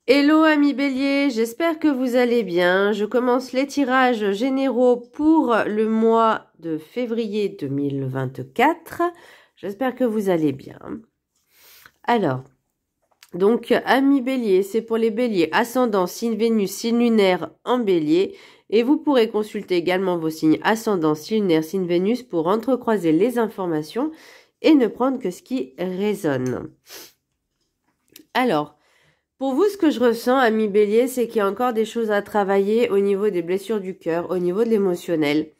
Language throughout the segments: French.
Hello amis bélier, j'espère que vous allez bien. Je commence les tirages généraux pour le mois de février 2024. J'espère que vous allez bien. Alors, donc amis bélier, c'est pour les béliers ascendant, signe Vénus, signe lunaire en bélier. Et vous pourrez consulter également vos signes ascendant, signe lunaire, signe Vénus pour entrecroiser les informations et ne prendre que ce qui résonne. Alors, pour vous, ce que je ressens, ami bélier, c'est qu'il y a encore des choses à travailler au niveau des blessures du cœur, au niveau de l'émotionnel,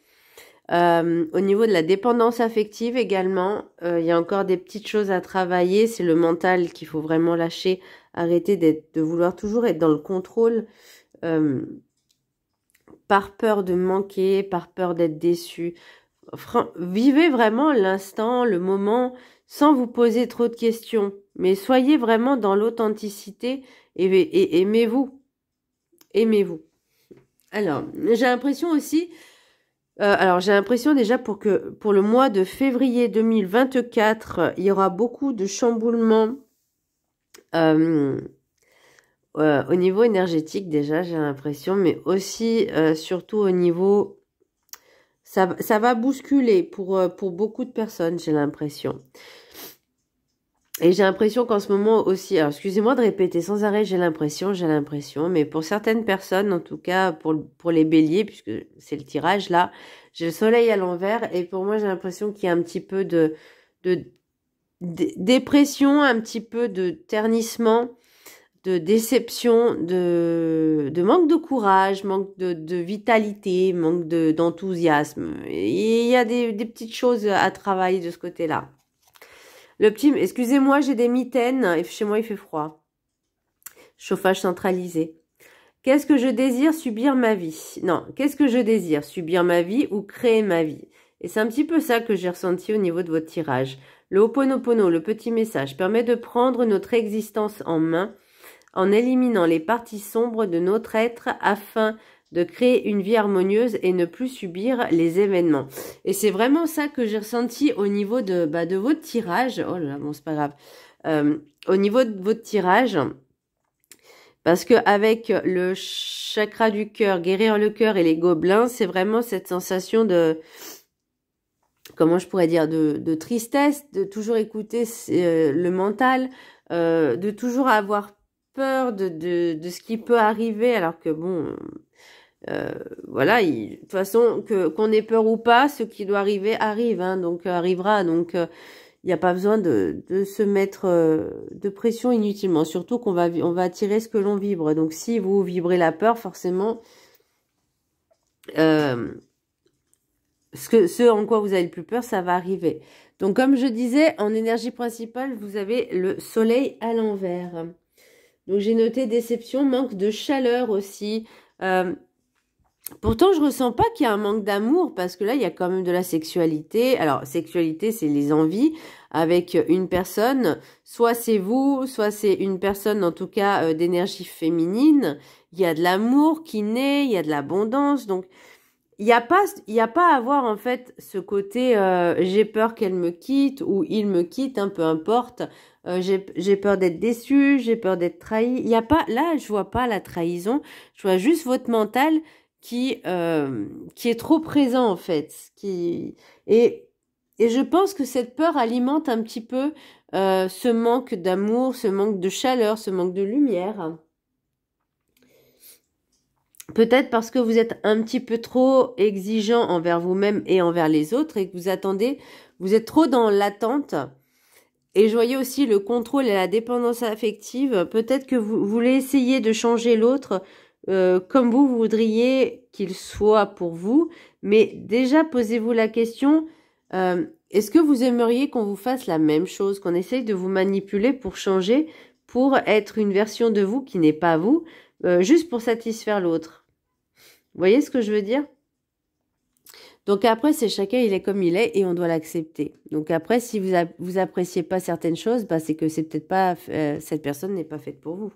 au niveau de la dépendance affective également. Il y a encore des petites choses à travailler. C'est le mental qu'il faut vraiment lâcher, arrêter de vouloir toujours être dans le contrôle par peur de manquer, par peur d'être déçu. Vivez vraiment l'instant, le moment, sans vous poser trop de questions. Mais soyez vraiment dans l'authenticité et aimez-vous. Aimez-vous. Alors, j'ai l'impression aussi... j'ai l'impression déjà pour le mois de février 2024, il y aura beaucoup de chamboulements au niveau énergétique déjà, j'ai l'impression, mais aussi surtout au niveau... Ça va bousculer pour beaucoup de personnes, j'ai l'impression. Et j'ai l'impression qu'en ce moment aussi, alors excusez-moi de répéter sans arrêt, j'ai l'impression, mais pour certaines personnes, en tout cas pour les béliers, puisque c'est le tirage là, j'ai le soleil à l'envers, et pour moi j'ai l'impression qu'il y a un petit peu de dépression, un petit peu de ternissement, de déception, de manque de courage, manque de vitalité, manque d'enthousiasme. Et il y a des petites choses à travailler de ce côté-là. Le petit, excusez-moi, j'ai des mitaines et chez moi il fait froid. Chauffage centralisé. Qu'est-ce que je désire subir ma vie? Non, qu'est-ce que je désire subir ma vie ou créer ma vie? Et c'est un petit peu ça que j'ai ressenti au niveau de votre tirage. Le Ho'oponopono, le petit message, permet de prendre notre existence en main en éliminant les parties sombres de notre être afin de créer une vie harmonieuse et ne plus subir les événements. Et c'est vraiment ça que j'ai ressenti au niveau de votre tirage. Oh là là, bon, c'est pas grave. Au niveau de votre tirage, parce que avec le chakra du cœur, guérir le cœur et les gobelins, c'est vraiment cette sensation de... Comment je pourrais dire, de tristesse, de toujours écouter le mental, de toujours avoir peur de ce qui peut arriver, alors que bon, voilà, de toute façon, qu'on ait peur ou pas, ce qui doit arriver arrive, hein, donc arrivera, donc il n'y a pas besoin de se mettre de pression inutilement, surtout on va attirer ce que l'on vibre, donc si vous vibrez la peur, forcément, ce en quoi vous avez le plus peur, ça va arriver. Donc comme je disais, en énergie principale, vous avez le soleil à l'envers. Donc j'ai noté déception, manque de chaleur aussi. Pourtant, je ressens pas qu'il y a un manque d'amour parce que là, il y a quand même de la sexualité. Alors, sexualité, c'est les envies avec une personne. Soit c'est vous, soit c'est une personne, en tout cas, d'énergie féminine. Il y a de l'amour qui naît, il y a de l'abondance. Donc, il n'y a pas à avoir, en fait, ce côté j'ai peur qu'elle me quitte ou il me quitte, hein, peu importe. J'ai peur d'être déçue, j'ai peur d'être trahie. Il y a pas, là, je vois pas la trahison. Je vois juste votre mental qui est trop présent, en fait. Et je pense que cette peur alimente un petit peu ce manque d'amour, ce manque de chaleur, ce manque de lumière. Peut-être parce que vous êtes un petit peu trop exigeant envers vous-même et envers les autres et que vous êtes trop dans l'attente. Et je voyais aussi le contrôle et la dépendance affective. Peut-être que vous voulez essayer de changer l'autre comme vous voudriez qu'il soit pour vous. Mais déjà, posez-vous la question, est-ce que vous aimeriez qu'on vous fasse la même chose, qu'on essaye de vous manipuler pour changer, pour être une version de vous qui n'est pas vous, juste pour satisfaire l'autre? Vous voyez ce que je veux dire? Donc après, c'est chacun, il est comme il est et on doit l'accepter. Donc après, si vous appréciez pas certaines choses, bah, c'est que c'est peut-être pas cette personne n'est pas faite pour vous.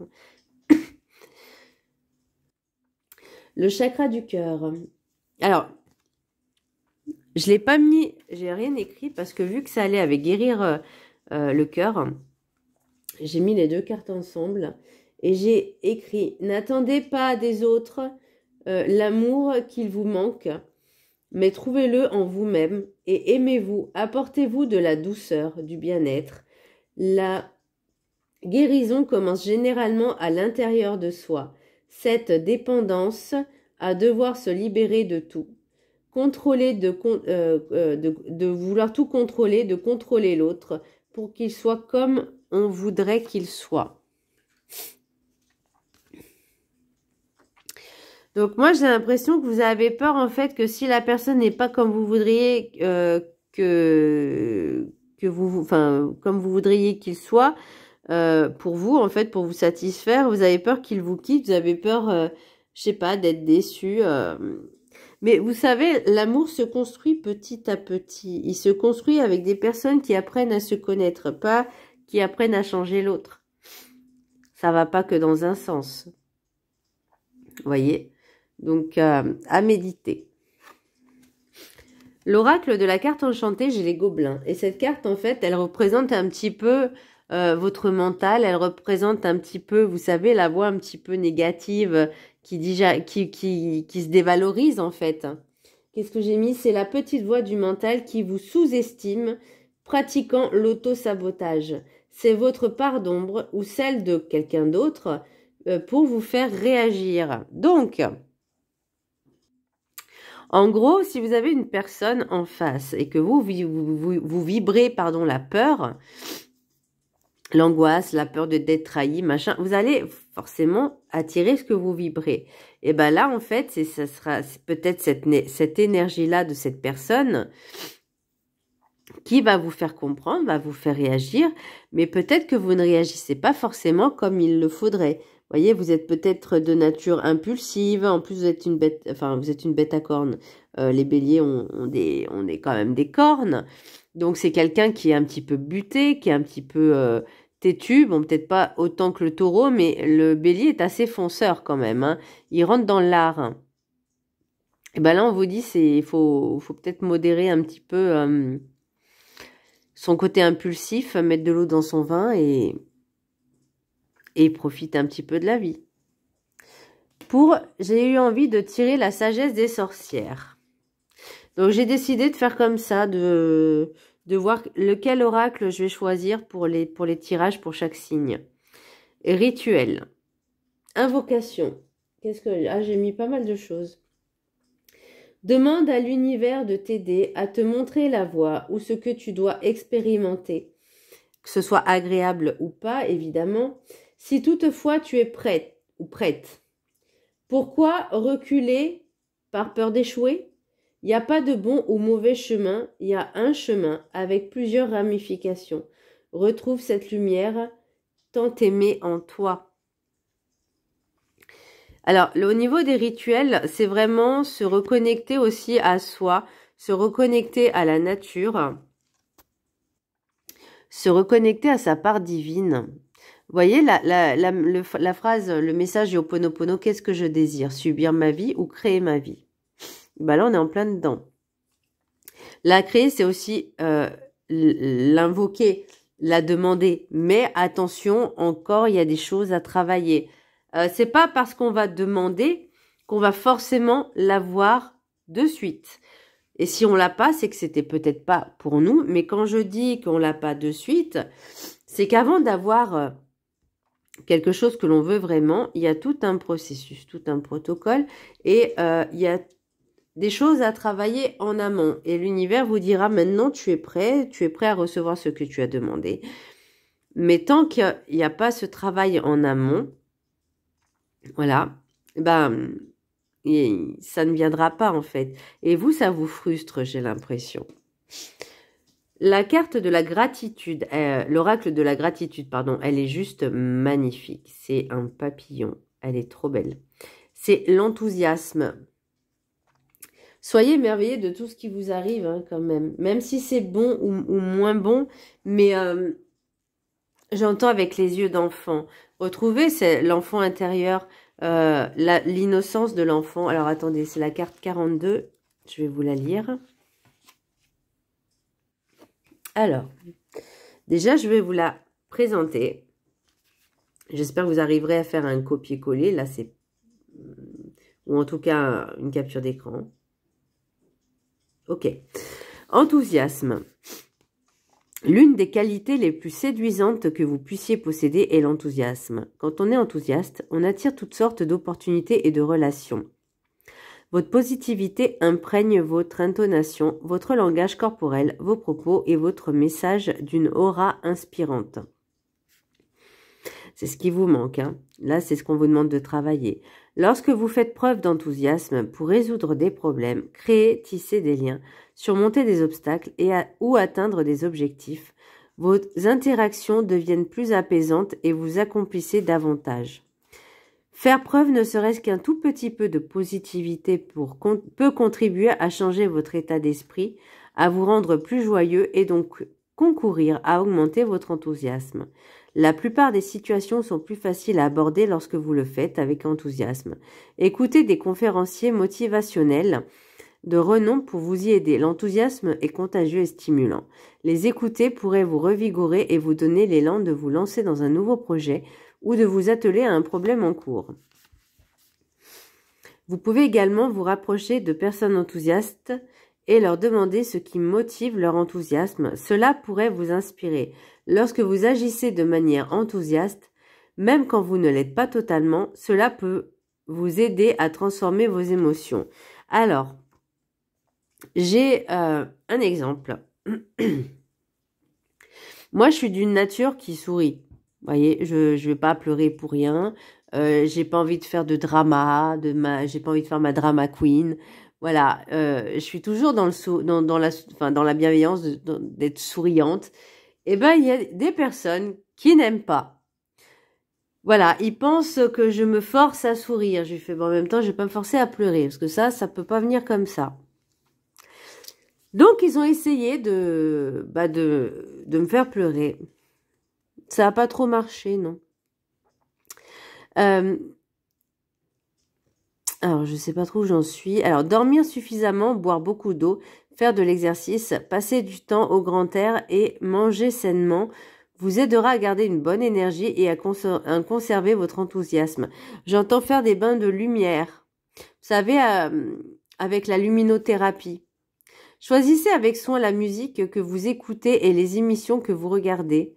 Le chakra du cœur. Alors, je l'ai pas mis, j'ai rien écrit parce que vu que ça allait avec guérir le cœur, j'ai mis les deux cartes ensemble. Et j'ai écrit, n'attendez pas des autres l'amour qu'il vous manque, mais trouvez-le en vous-même et aimez-vous, apportez-vous de la douceur, du bien-être. La guérison commence généralement à l'intérieur de soi. Cette dépendance à devoir se libérer de tout. Contrôler de vouloir tout contrôler, de contrôler l'autre pour qu'il soit comme on voudrait qu'il soit. Donc moi j'ai l'impression que vous avez peur en fait que si la personne n'est pas comme vous voudriez comme vous voudriez qu'il soit pour vous en fait pour vous satisfaire, vous avez peur qu'il vous quitte, vous avez peur je sais pas d'être déçu. Mais vous savez, l'amour se construit petit à petit. Il se construit avec des personnes qui apprennent à se connaître, pas qui apprennent à changer l'autre. Ça va pas que dans un sens. Vous voyez? Donc, à méditer. L'oracle de la carte enchantée, j'ai les gobelins. Et cette carte, en fait, elle représente un petit peu votre mental. Elle représente un petit peu, vous savez, la voix un petit peu négative qui se dévalorise, en fait. Qu'est-ce que j'ai mis? C'est la petite voix du mental qui vous sous-estime, pratiquant l'auto-sabotage. C'est votre part d'ombre ou celle de quelqu'un d'autre pour vous faire réagir. Donc, en gros, si vous avez une personne en face et que vous vibrez la peur, l'angoisse, la peur d'être trahi, machin, vous allez forcément attirer ce que vous vibrez. Et ben là, en fait, ça sera peut-être cette énergie-là de cette personne qui va vous faire comprendre, va vous faire réagir, mais peut-être que vous ne réagissez pas forcément comme il le faudrait. Vous voyez, vous êtes peut-être de nature impulsive, en plus vous êtes une bête, à cornes. Les béliers on est quand même des cornes. Donc c'est quelqu'un qui est un petit peu buté, qui est un petit peu têtu. Bon, peut-être pas autant que le taureau, mais le bélier est assez fonceur quand même. Hein. Il rentre dans l'art. Et ben là, on vous dit, il faut peut-être modérer un petit peu son côté impulsif, mettre de l'eau dans son vin et profiter un petit peu de la vie. J'ai eu envie de tirer la sagesse des sorcières. Donc j'ai décidé de faire comme ça, de voir lequel oracle je vais choisir pour les tirages pour chaque signe. Et rituel. Invocation. J'ai mis pas mal de choses. Demande à l'univers de t'aider à te montrer la voie ou ce que tu dois expérimenter. Que ce soit agréable ou pas, évidemment. Si toutefois tu es prête ou prête. Pourquoi reculer par peur d'échouer? Il n'y a pas de bon ou mauvais chemin, il y a un chemin avec plusieurs ramifications. Retrouve cette lumière tant aimée en toi. Alors, au niveau des rituels, c'est vraiment se reconnecter aussi à soi, se reconnecter à la nature, se reconnecter à sa part divine. Vous voyez la phrase, le message Ho'oponopono, qu'est-ce que je désire? Subir ma vie ou créer ma vie? Ben là, on est en plein dedans. La créer, c'est aussi l'invoquer, la demander. Mais attention, encore, il y a des choses à travailler. C'est pas parce qu'on va demander qu'on va forcément l'avoir de suite. Et si on l'a pas, c'est que c'était peut-être pas pour nous. Mais quand je dis qu'on l'a pas de suite, c'est qu'avant d'avoir quelque chose que l'on veut vraiment, il y a tout un processus, tout un protocole. Et il y a des choses à travailler en amont. Et l'univers vous dira maintenant, tu es prêt à recevoir ce que tu as demandé. Mais tant qu'il n'y a pas ce travail en amont, voilà, ben, ça ne viendra pas en fait. Et vous, ça vous frustre, j'ai l'impression. La carte de la gratitude, l'oracle de la gratitude, pardon, elle est juste magnifique. C'est un papillon, elle est trop belle. C'est l'enthousiasme. Soyez émerveillés de tout ce qui vous arrive hein, quand même. Même si c'est bon ou moins bon. Mais j'entends avec les yeux d'enfant. Retrouvez l'enfant intérieur, l'innocence de l'enfant. Alors attendez, c'est la carte 42. Je vais vous la lire. Alors, déjà je vais vous la présenter. J'espère que vous arriverez à faire un copier-coller. Là, c'est... Ou en tout cas, une capture d'écran. Ok. Enthousiasme. L'une des qualités les plus séduisantes que vous puissiez posséder est l'enthousiasme. Quand on est enthousiaste, on attire toutes sortes d'opportunités et de relations. Votre positivité imprègne votre intonation, votre langage corporel, vos propos et votre message d'une aura inspirante. C'est ce qui vous manque, hein. Là, c'est ce qu'on vous demande de travailler. Lorsque vous faites preuve d'enthousiasme pour résoudre des problèmes, créer, tisser des liens, surmonter des obstacles ou atteindre des objectifs, vos interactions deviennent plus apaisantes et vous accomplissez davantage. Faire preuve ne serait-ce qu'un tout petit peu de positivité peut contribuer à changer votre état d'esprit, à vous rendre plus joyeux et donc concourir à augmenter votre enthousiasme. La plupart des situations sont plus faciles à aborder lorsque vous le faites avec enthousiasme. Écoutez des conférenciers motivationnels de renom pour vous y aider. L'enthousiasme est contagieux et stimulant. Les écouter pourrait vous revigorer et vous donner l'élan de vous lancer dans un nouveau projet ou de vous atteler à un problème en cours. Vous pouvez également vous rapprocher de personnes enthousiastes et leur demander ce qui motive leur enthousiasme. Cela pourrait vous inspirer. Lorsque vous agissez de manière enthousiaste, même quand vous ne l'êtes pas totalement, cela peut vous aider à transformer vos émotions. Alors, j'ai un exemple. Moi, je suis d'une nature qui sourit. Vous voyez, je vais pas pleurer pour rien. J'ai pas envie de faire de drama, j'ai pas envie de faire ma drama queen. Voilà, je suis toujours dans la bienveillance d'être souriante. Eh ben, il y a des personnes qui n'aiment pas. Voilà, ils pensent que je me force à sourire. Je lui fais, bon, en même temps, je vais pas me forcer à pleurer parce que ça peut pas venir comme ça. Donc, ils ont essayé de me faire pleurer. Ça n'a pas trop marché, non. Alors, je sais pas trop où j'en suis. Alors, dormir suffisamment, boire beaucoup d'eau, faire de l'exercice, passer du temps au grand air et manger sainement vous aidera à garder une bonne énergie et à conserver votre enthousiasme. J'entends faire des bains de lumière. Vous savez, avec la luminothérapie. Choisissez avec soin la musique que vous écoutez et les émissions que vous regardez.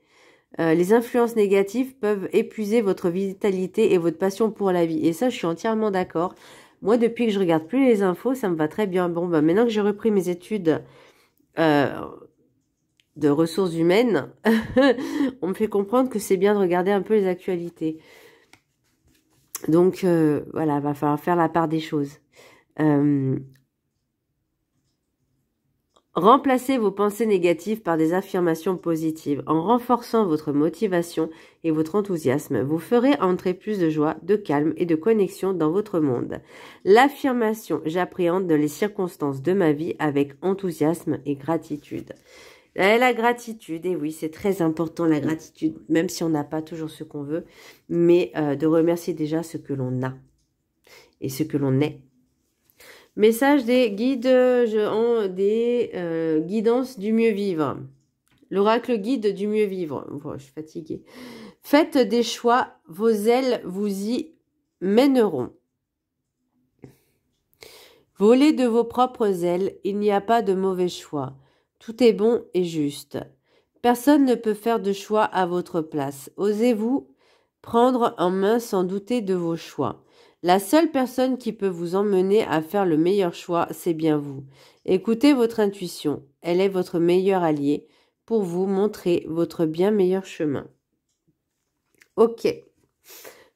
Les influences négatives peuvent épuiser votre vitalité et votre passion pour la vie. Et ça, je suis entièrement d'accord. Moi, depuis que je regarde plus les infos, ça me va très bien. Bon, maintenant que j'ai repris mes études de ressources humaines, on me fait comprendre que c'est bien de regarder un peu les actualités. Donc, voilà, va falloir faire la part des choses. Remplacez vos pensées négatives par des affirmations positives. En renforçant votre motivation et votre enthousiasme, vous ferez entrer plus de joie, de calme et de connexion dans votre monde. L'affirmation « J'appréhende les circonstances de ma vie avec enthousiasme et gratitude ». La gratitude, et oui, c'est très important la gratitude, même si on n'a pas toujours ce qu'on veut, mais de remercier déjà ce que l'on a et ce que l'on est. Message des guides, guidances du mieux vivre. L'oracle guide du mieux vivre. Oh, je suis fatiguée. Faites des choix, vos ailes vous y mèneront. Volez de vos propres ailes, il n'y a pas de mauvais choix. Tout est bon et juste. Personne ne peut faire de choix à votre place. Osez-vous prendre en main sans douter de vos choix. La seule personne qui peut vous emmener à faire le meilleur choix, c'est bien vous. Écoutez votre intuition. Elle est votre meilleur allié pour vous montrer votre bien meilleur chemin. Ok.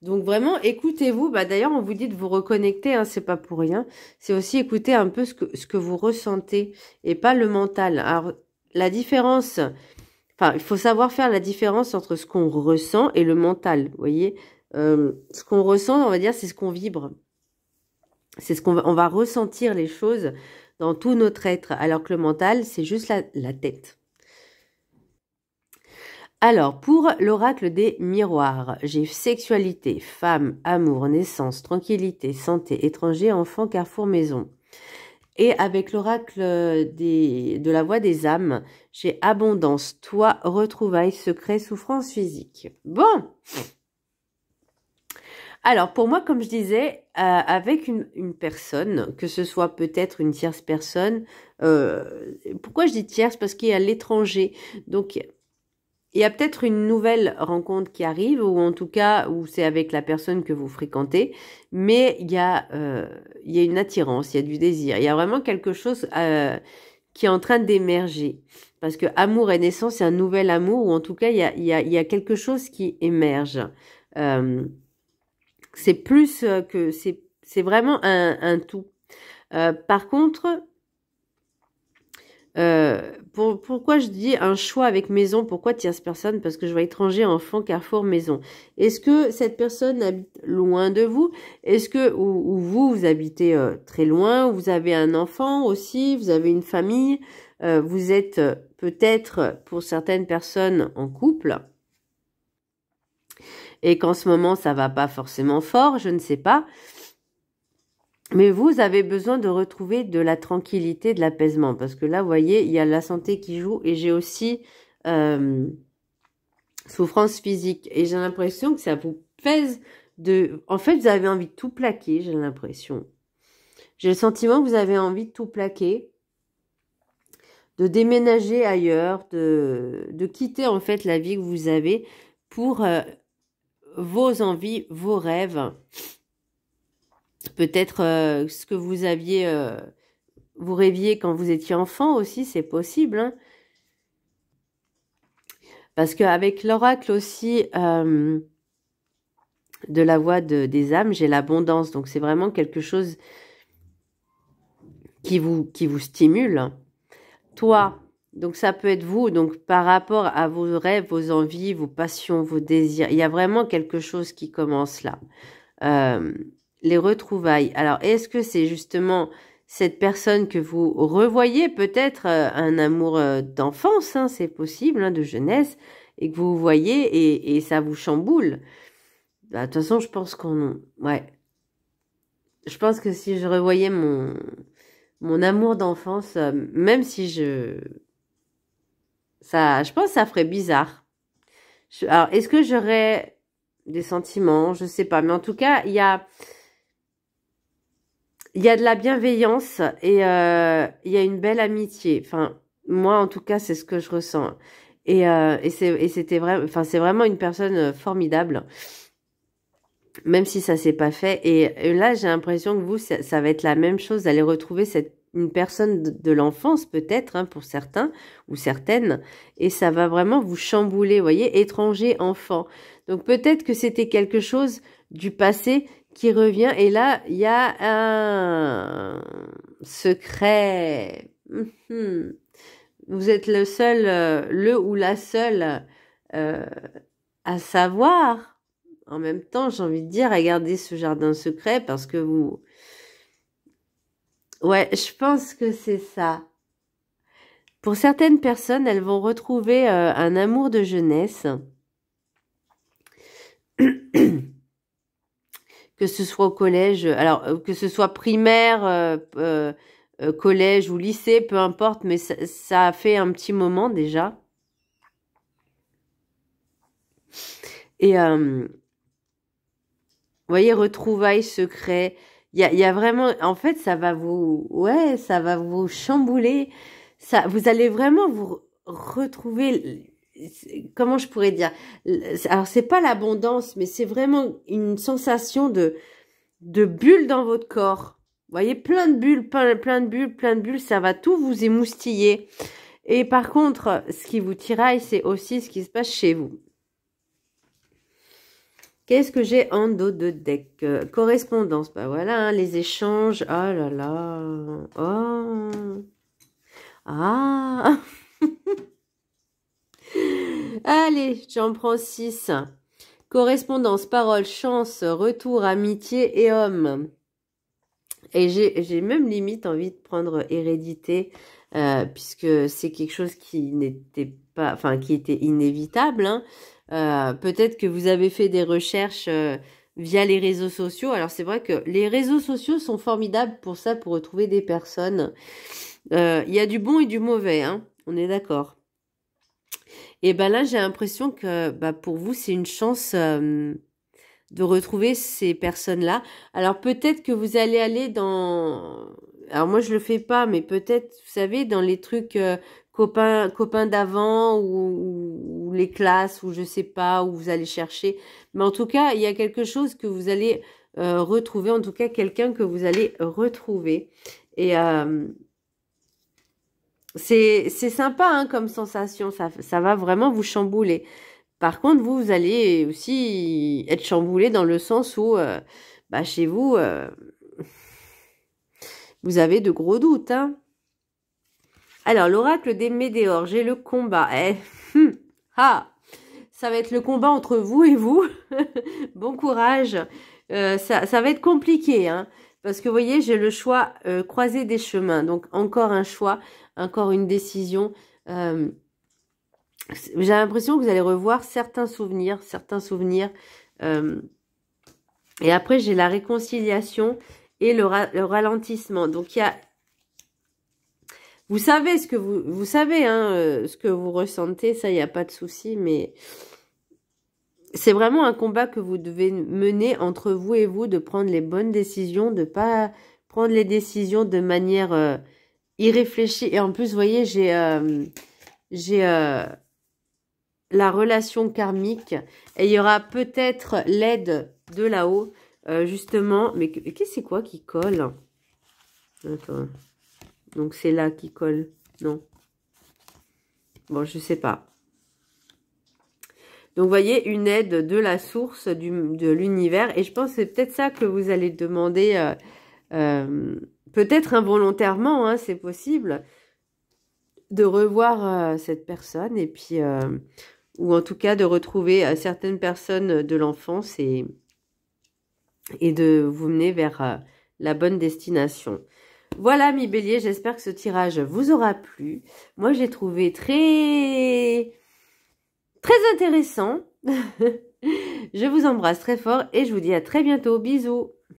Donc vraiment, écoutez-vous. D'ailleurs, on vous dit de vous reconnecter, hein, c'est pas pour rien. C'est aussi écouter un peu ce que vous ressentez et pas le mental. Alors, la différence... Enfin, il faut savoir faire la différence entre ce qu'on ressent et le mental, vous voyez. Ce qu'on ressent, on va dire, c'est ce qu'on vibre. C'est ce on va ressentir les choses dans tout notre être, alors que le mental, c'est juste la tête. Alors, pour l'oracle des miroirs, j'ai sexualité, femme, amour, naissance, tranquillité, santé, étranger, enfant, carrefour, maison. Et avec l'oracle de la voix des âmes, j'ai abondance, toi, retrouvailles, secret, souffrance physique. Bon, Alors, pour moi, comme je disais, avec une personne, que ce soit peut-être une tierce personne, pourquoi je dis tierce? Parce qu'il y a l'étranger. Donc, il y a peut-être une nouvelle rencontre qui arrive, ou en tout cas, où c'est avec la personne que vous fréquentez, mais il y a une attirance, il y a du désir. Il y a vraiment quelque chose qui est en train d'émerger. Parce que amour et naissance, c'est un nouvel amour, ou en tout cas, il y a quelque chose qui émerge. Euh, c'est plus que c'est vraiment un tout. Par contre, pourquoi je dis un choix avec maison? Pourquoi tierce personne? Parce que je vois étranger, enfant, carrefour, maison. Est-ce que cette personne habite loin de vous? Est-ce que ou vous habitez très loin? Vous avez un enfant aussi? Vous avez une famille? Vous êtes peut-être pour certaines personnes en couple et qu'en ce moment ça va pas forcément fort, je ne sais pas. Mais vous avez besoin de retrouver de la tranquillité, de l'apaisement. Parce que là, vous voyez, il y a la santé qui joue. Et j'ai aussi souffrance physique. Et j'ai l'impression que ça vous pèse de... En fait, vous avez envie de tout plaquer, j'ai l'impression. J'ai le sentiment que vous avez envie de tout plaquer. De déménager ailleurs. De quitter en fait la vie que vous avez pour vos envies, vos rêves. Peut-être ce que vous aviez, vous rêviez quand vous étiez enfant aussi, c'est possible. Hein, parce qu'avec l'oracle aussi de la voix des âmes, j'ai l'abondance. Donc c'est vraiment quelque chose qui vous stimule. Toi, donc ça peut être vous, donc par rapport à vos rêves, vos envies, vos passions, vos désirs, il y a vraiment quelque chose qui commence là. Les retrouvailles. Alors, est-ce que c'est justement cette personne que vous revoyez, peut-être un amour d'enfance, hein, c'est possible, hein, de jeunesse, et que vous voyez et ça vous chamboule? Bah, de toute façon, je pense qu'on... Ouais. Je pense que si je revoyais mon amour d'enfance, même si je pense que ça ferait bizarre. Alors, est-ce que j'aurais des sentiments? Je sais pas. Mais en tout cas, il y a de la bienveillance et il y a une belle amitié. Enfin, moi, en tout cas, c'est ce que je ressens. Et c'était vrai, enfin, c'est vraiment une personne formidable, même si ça s'est pas fait. Et là, j'ai l'impression que vous, ça va être la même chose, d'aller retrouver une personne de l'enfance, peut-être, hein, pour certains ou certaines, et ça va vraiment vous chambouler, vous voyez, étranger, enfant. Donc peut-être que c'était quelque chose du passé qui revient, et là, il y a un secret. Vous êtes le seul, le ou la seule euh, à savoir. En même temps, j'ai envie de dire, à garder ce jardin secret parce que vous... Ouais, je pense que c'est ça. Pour certaines personnes, elles vont retrouver un amour de jeunesse. Que ce soit au collège, alors que ce soit primaire, collège ou lycée, peu importe, mais ça a fait un petit moment déjà. Et vous voyez, retrouvailles secrets. Il y a vraiment, en fait, ça va ouais, ça va vous chambouler. Ça, vous allez vraiment vous retrouver. Comment je pourrais dire? Alors, c'est pas l'abondance, mais c'est vraiment une sensation de bulles dans votre corps. Vous voyez, plein de bulles, plein de bulles, plein de bulles, ça va tout vous émoustiller. Et par contre, ce qui vous tiraille, c'est aussi ce qui se passe chez vous. Qu'est-ce que j'ai en dos de deck? Correspondance, bah voilà, hein, les échanges. Oh là là. Oh. Ah. Allez, j'en prends 6. Correspondance, parole, chance, retour, amitié et homme. Et j'ai même limite envie de prendre hérédité, puisque c'est quelque chose qui n'était pas, enfin, qui était inévitable, hein. Peut-être que vous avez fait des recherches via les réseaux sociaux. Alors c'est vrai que les réseaux sociaux sont formidables pour ça, pour retrouver des personnes. Il y a du bon et du mauvais, hein. On est d'accord. Et ben là, j'ai l'impression que bah, pour vous, c'est une chance de retrouver ces personnes-là. Alors peut-être que vous allez aller dans... Alors moi je le fais pas, mais peut-être, vous savez, dans les trucs copains d'avant ou les classes ou je sais pas où vous allez chercher. Mais en tout cas, il y a quelque chose que vous allez retrouver, en tout cas quelqu'un que vous allez retrouver. Et c'est sympa hein, comme sensation, ça va vraiment vous chambouler. Par contre, vous allez aussi être chamboulé dans le sens où, bah, chez vous, vous avez de gros doutes. Hein. Alors, l'oracle des météores, j'ai le combat. Ah, ça va être le combat entre vous et vous. Bon courage. Ça va être compliqué, hein, parce que vous voyez, j'ai le choix croisé des chemins. Donc, encore un choix, encore une décision. J'ai l'impression que vous allez revoir certains souvenirs. Et après, j'ai la réconciliation et le ralentissement. Donc, il y a... Vous savez ce que vous savez, hein, ce que vous ressentez, ça, il n'y a pas de souci, mais c'est vraiment un combat que vous devez mener entre vous et vous, de prendre les bonnes décisions, de pas prendre les décisions de manière irréfléchie. Et en plus, vous voyez, j'ai la relation karmique et il y aura peut-être l'aide de là-haut, justement. Mais qu'est-ce que c'est quoi qui colle? Attends. Donc c'est là qui colle. Non. Bon, je sais pas. Donc, vous voyez, une aide de la source de l'univers. Et je pense que c'est peut-être ça que vous allez demander, peut-être involontairement, hein, c'est possible, de revoir cette personne. Et puis, ou en tout cas, de retrouver certaines personnes de l'enfance et de vous mener vers la bonne destination. Voilà, mes béliers, j'espère que ce tirage vous aura plu. Moi, j'ai trouvé très intéressant. Je vous embrasse très fort et je vous dis à très bientôt. Bisous.